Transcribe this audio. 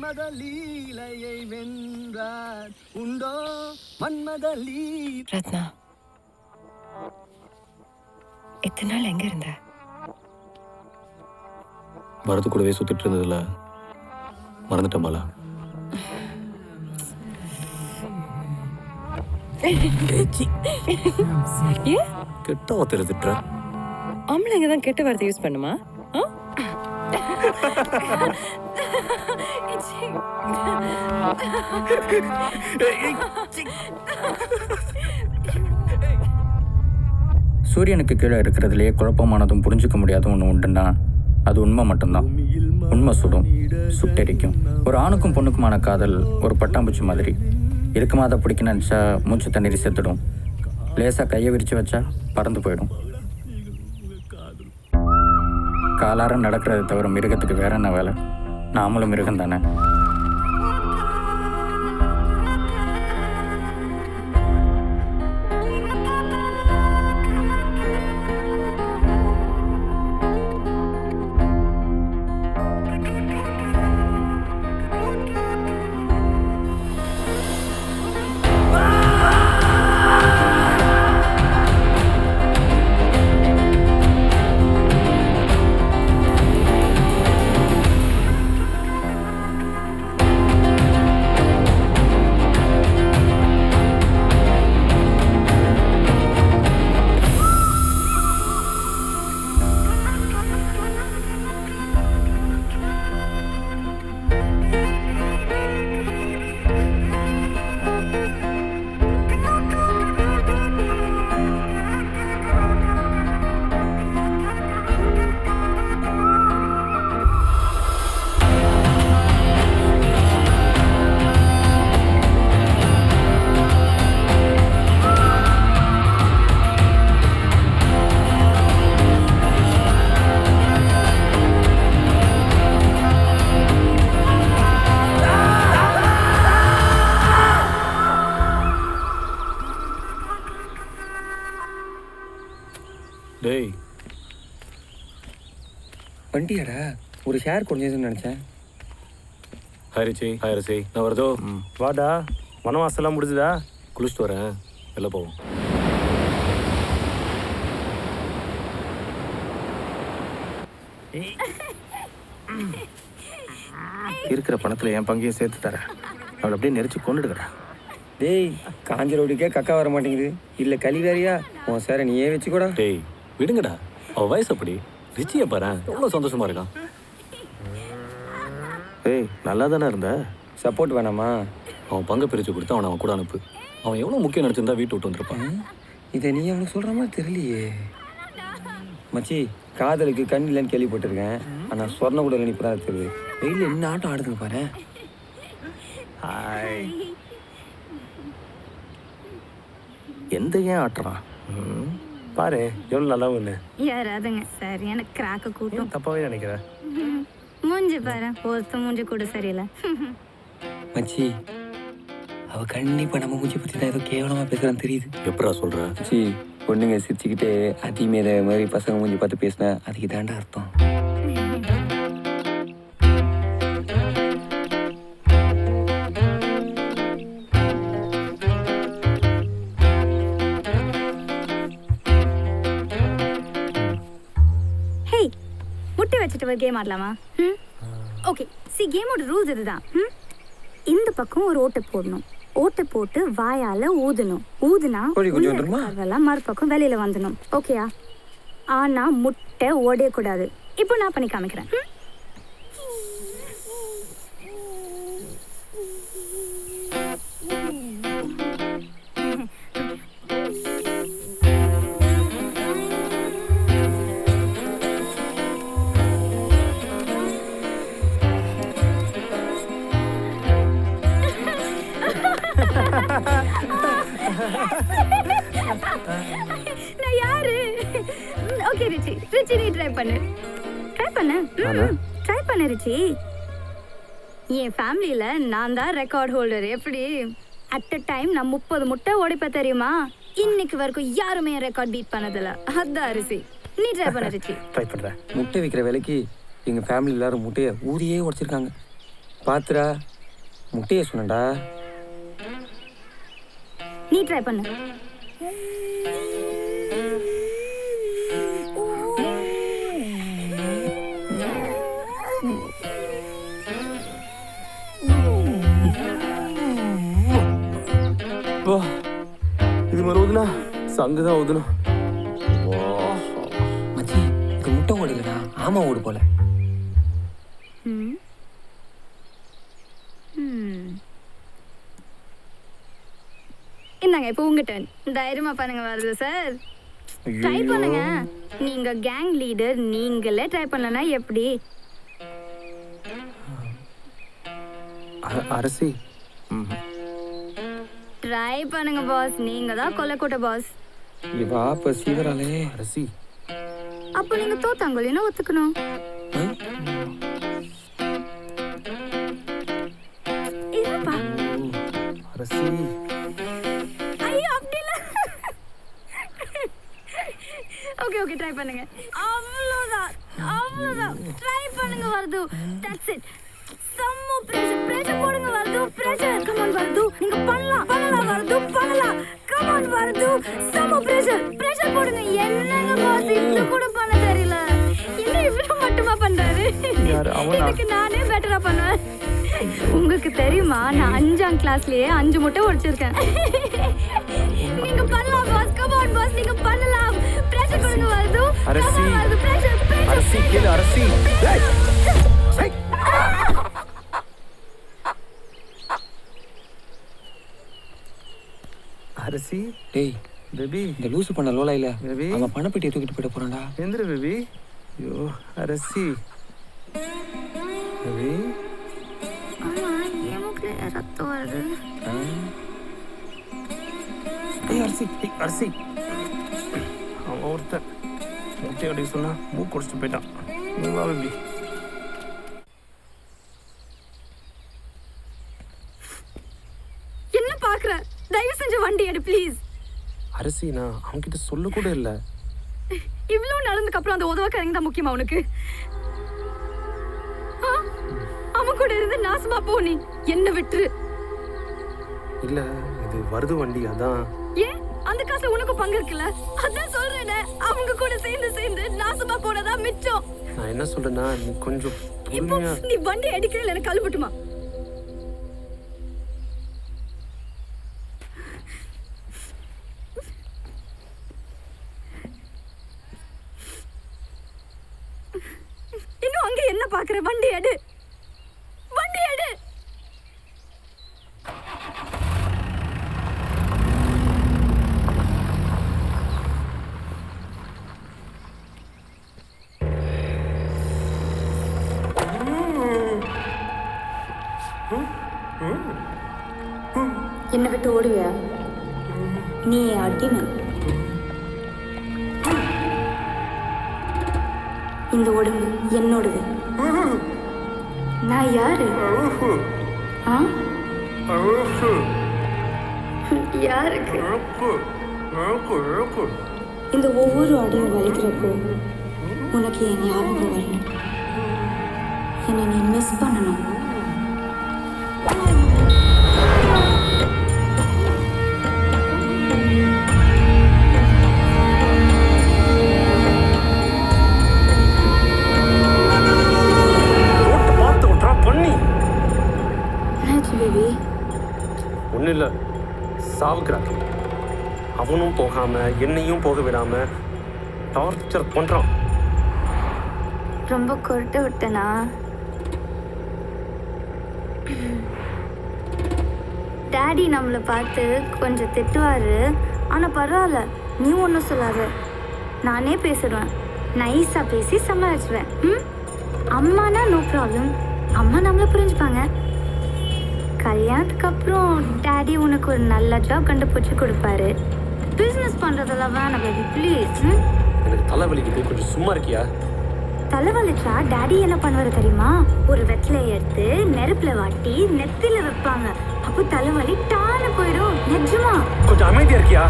மன்மத லீலையை வென்றார் உண்டோ மன்மத ரத்னா, இத்தனை நாள் எங்க இருந்த? வரது கூடவே சுத்திட்டு இருந்ததுல மறந்துட்டமாலா? கெட்ட வார்த்தை திட்டுற. ஆம்பளைங்க தான் கெட்ட வார்த்தை யூஸ் பண்ணுமா? சூரியனுக்கு கீழே இருக்கிறதுலே குழப்பமானதும் புரிஞ்சுக்க முடியாதும் ஒன்று உண்டுன்னா அது உண்மை மட்டும்தான். உண்மை சுடும், சுட்டெரிக்கும். ஒரு ஆணுக்கும் பொண்ணுக்குமான காதல் ஒரு பட்டாம்பூச்சி மாதிரி. இருக்குமா அதை பிடிக்க நினச்சா மூச்சு தண்ணீர் செத்துடும். லேசாக கையை விரித்து வச்சா பறந்து போயிடும். காலார நடக்கிறத தவிர மிருகத்துக்கு வேற என்ன வேலை? நாமளும் மிருகம் தானே. டேய், வண்டியாடா, ஒரு ஷேர் குறைஞ்சதுன்னு நினச்சேன். ஹாரிச்சி ஹாரிச்சி நான் வருதோ. வாடா, வனவாசெல்லாம் முடிஞ்சுதா? குளிச்சுட்டு வரேன், வெளில போவோம். இருக்கிற பணத்தில் என் பங்கையும் சேர்த்து தரேன். அவளை அப்படியே நெரிச்சு கொண்டுடுறா. டேய், காஞ்ச ரோடுக்கே கக்கா வர மாட்டேங்குது. இல்லை களி வேறியா? உன் சாரை நீயே வச்சுக்கூடா. டேய் விடுங்கடா, அவள் வயசு அப்படி. ரிச்சியை பாரு, எவ்வளோ சந்தோஷமா இருக்கான். ஏய், நல்லா தானே இருந்த. சப்போர்ட் வேணாமா? அவன் பங்கை பிரித்து கொடுத்து அவனை அவன் கூட அனுப்பு. அவன் எவ்வளோ முக்கியம் நினச்சிருந்தா வீட்டு விட்டு வந்திருப்பான். இதை நீ அவனுக்கு சொல்கிற மாதிரி தெரியலையே. மச்சி, காதலுக்கு கண் இல்லைன்னு கேள்விப்பட்டிருக்கேன். ஆனால் சொர்ண கூட நினைப்பு தான் தெரியுது. வெயில் என்ன ஆட்டம் ஆடுதுங்க பாரு. ஹாய். எந்த ஏன் ஆட்டுறான் பாரு, எவ்வளோ நல்லா ஒன்று. யாராதுங்க சரியான கிராக்க கூட்டம். தப்பாவே நினைக்கிறேன். மூஞ்சி பாரு, ஒருத்த மூஞ்சி கூட சரியில்லை. மச்சி, அவ கண்டிப்பா நம்ம மூஞ்சி பற்றி தான் ஏதோ கேவலமாக பேசுகிறான்னு தெரியுது. எப்படா சொல்கிற? மச்சி, பொண்ணுங்க சிரிச்சுக்கிட்டே அதிமேத மாதிரி பசங்க மூஞ்சி பார்த்து பேசினா அதுக்கு தாண்டா அர்த்தம். முட்டை வச்சுட்டு ஒரு கேம் ஆடலாமா? ஓகே, சி கேமோட ரூல்ஸ் இதுதான். இந்த பக்கம் ஒரு ஓட்டை போடணும். ஓட்டை போட்டு வாயால ஊதணும். ஊதுனா அதெல்லாம் மறுபக்கம் வெளியில வந்துடும். ஓகேயா? ஆனா முட்டை உடையக்கூடாது. இப்போ நான் பண்ணி காமிக்கிறேன். நான் யாரு? ஓகே ரிச்சி, ரிச்சி நீ ட்ரை பண்ணு. ட்ரை பண்ணு ரிச்சி. என் ஃபேமிலியில நான் தான் ரெக்கார்ட் ஹோல்டர். எப்படி அட் அ டைம் நான் 30 முட்டை உடைப்பேன் தெரியுமா? இன்னைக்கு வரைக்கும் யாருமே ரெக்கார்ட் பீட் பண்ணதில்ல. அதான் அரிசி. நீ ட்ரை பண்ண ரிச்சி. ட்ரை பண்ணுறேன். முட்டை விற்கிற விலைக்கு எங்கள் ஃபேமிலி எல்லாரும் முட்டையை ஊதியே உடைச்சிருக்காங்க. பாத்துடா முட்டையை சொன்னடா. நீ ட்ரை பண்ணு. இது மாதிரி ஊதுனா சங்கு தான் ஊதுனா. மச்சி இது முட்டை ஓடுலடா, ஆமா ஓடு போல. இந்தாங்க இப்போ உங்க டர்ன். தைரியமா பண்ணுங்க வருது சார். ட்ரை பண்ணுங்க. நீங்க கேங் லீடர், நீங்களே ட்ரை பண்ணலனா எப்படி? அரசி ட்ரை பண்ணுங்க பாஸ். நீங்க தான் கொல்லக்கூட்ட பாஸ். இவா இப்ப சீவராலே. அரசி அப்போ நீங்க தோத்தாங்கல்லைன்னா ஒத்துக்கணும். இல்லப்பா. அரசி ஐயோ அப்படி இல்ல. ஓகே ட்ரை பண்ணுங்க. அவ்வளவுதான் ட்ரை பண்ணுங்க வருது. That's it. சம்மோ பிரஷர் போடுங்க வருது. பிரஷர் கம் ஆன் வருது. நீங்க பண்ணலாம் வருது. பண்ணலாம் கம் ஆன் வருது. சம்மோ பிரஷர் போடுங்க. என்னங்க பாஸ் இது கூட பண்ண தெரியல. என்ன இவ்வளவு மட்டுமா பண்றாரு? இதுக்கு நானே பெட்டரா பண்ணுவேன். உங்களுக்கு தெரியுமா நான் 5ஆம் கிளாஸ்லயே 5 முட்டை உடைச்சிருக்கேன். நீங்க பண்ணலாம் பாஸ். கம் ஆன் பாஸ், நீங்க பண்ணலாம். பிரஷர் கொடுங்க வருது. அரசி பிரஷர் அரசி கேளு அரசி. அரசி டேய் பேபி, இந்த லூசு பண்ண லோலா இல்ல, பேபி அவன் பணப்பெட்டியை தூக்கிட்டு போயிட போறான்டா. எந்திர பேபி. ஐயோ அரசி பேபி. ரத்தம் வருது. அரசி அரசி அவன் ஒருத்தன் முட்டை அடி சொன்னா மூக்கு குடிச்சிட்டு போயிட்டான். நீ வா பேபி. என்ன பாக்குற? தயவு செஞ்சு வண்டி எடு ப்ளீஸ். அரசி நான் அவன்கிட்ட சொல்ல கூட இல்ல. இவ்வளவு நடந்ததுக்கு அப்புறம் அந்த உதவக்காரங்க தான் முக்கியமா உனக்கு? அவன் கூட இருந்து நாசமா போ. நீ என்ன விட்டுரு. இல்ல இது வருது வண்டி அதான். ஏன் அந்த காசுல உனக்கு பங்கு இருக்குல்ல? அதான் சொல்றேனே, அவங்க கூட சேர்ந்து நாசமா போனதா மிச்சம். நான் என்ன சொல்றேன்னா நீ கொஞ்சம் இப்போ பொறுமையா. நீ வண்டி அடிக்கிறல எனக்கு கழுவட்டுமா? இன்னும் அங்க என்ன பாக்குற? வண்டி எடு. என்ன விட்டு ஓடுவியா? நீ அடிமை. இந்த உடம்பு என்னோடது. நான் யாரு? யாருக்கு? இந்த ஒவ்வொரு அடியும் வலிக்கிறப்போ உனக்கு என் ஞாபகம் வரணும். என்னை நீ மிஸ் பண்ணணும். ஒன்றும் இல்லை, சாவுக்கிறான். அவனும் போகாம என்னையும் போக விடாம டார்ச்சர் பண்றான். ரொம்ப கொரட்டை விட்டனா? டாடி நம்மளை பார்த்து கொஞ்சம் திட்டுவாரு. ஆனால் பரவாயில்ல, நீ ஒன்றும் சொல்லாத. நானே பேசிடுவேன். நைஸாக பேசி சமாளிச்சுவேன். அம்மானா நோ ப்ராப்ளம். அம்மா நம்மளை புரிஞ்சுப்பாங்க. கல்யாணத்துக்கு அப்புறம் டாடி உனக்கு ஒரு நல்ல ஜாப் கண்டுபிடிச்சி கொடுப்பாரு. பிஸ்னஸ் பண்ணுறதெல்லாம் வேணாம் பேபி ப்ளீஸ். எனக்கு தலைவலிக்குது, கொஞ்சம் சும்மா இருக்கியா? தலைவலிச்சா டாடி என்ன பண்ணுவாரு தெரியுமா? ஒரு வெத்தலையை எடுத்து நெருப்புல வாட்டி நெத்தில வைப்பாங்க. அப்போ தலைவலி டான போயிடும். நிஜமா? கொஞ்சம் அமைதியா இருக்கியா?